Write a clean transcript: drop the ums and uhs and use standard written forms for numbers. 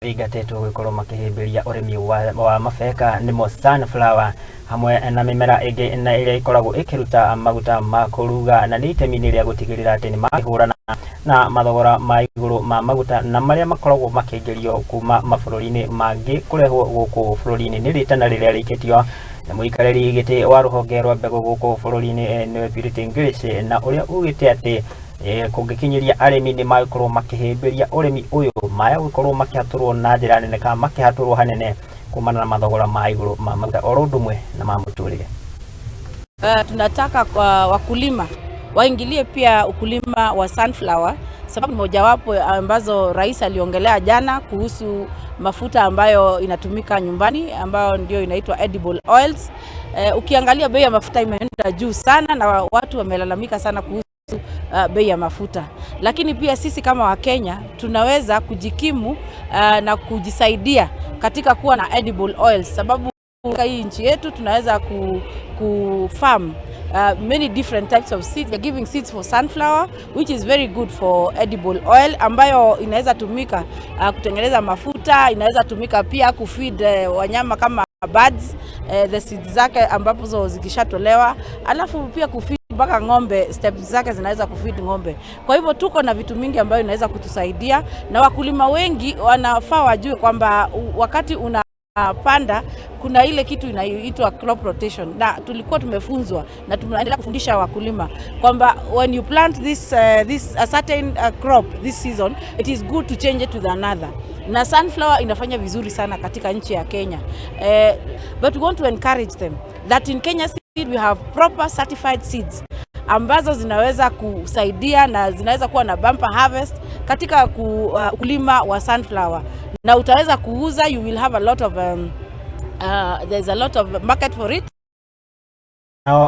Rigatetwo gukorwo makihimbiria urimi wa mabeka nimo sunflower hamwe na mimera ingi na iria ikoragwo ikiruta maguta ma kuruga na ni itemi ria gutigirira ati ni mahurana na mathogora ma iguru ma maguta na maria makoragwo makiingirio kuma mabũrũri-inĩ mangi kurehwo guku bũrũri-inĩ ni ritana riria rikitio na muikareri giti wa ruhonge rwa mbegu guku bũrũri-inĩ ni Purity ngirici na uria ugite ati kungikinyiria arimi ni makorwo makihimbiria urimi uyu maya gukorwo makihaturwo na njira nene kana makihaturwo hanene kumana na mathogora ma iguru ma maguta orundumwe na ma muturire. Tunataka kwa wakulima waingilie pia ukulima wa sunflower, sababu mojawapo ambazo rais aliongelea jana kuhusu mafuta ambayo inatumika nyumbani ambayo ndio inaitwa edible oils. Ukiangalia bei ya mafuta imeenda juu sana na watu wamelalamika sana kuhusu bei ya mafuta, lakini pia sisi kama Wakenya tunaweza kujikimu na kujisaidia katika kuwa na edible oils, sababu hii nchi yetu tunaweza farm many different types of seeds. We are giving seeds for sunflower which is very good for edible oil ambayo inaweza tumika kutengeneza mafuta, inaweza tumika pia kufeed wanyama kama birds, the seeds zake ambapo zikishatolewa, alafu pia kufeed mpaka ng'ombe, steps zake zinaweza kufeed ng'ombe. Kwa hivyo tuko na vitu mingi ambayo inaweza kutusaidia, na wakulima wengi wanafaa wajue kwamba wakati unapanda kuna ile kitu inaitwa crop rotation, na tulikuwa tumefunzwa na tunaendelea kufundisha wakulima kwamba when you plant this a certain crop this season, it is good to change it to another. Na sunflower inafanya vizuri sana katika nchi ya Kenya, but we want to encourage them that in Kenya we have proper certified seeds ambazo zinaweza kusaidia na zinaweza kuwa na bumper harvest katika ukulima wa sunflower, na utaweza kuuza. You will have a lot of there's a lot of market for it.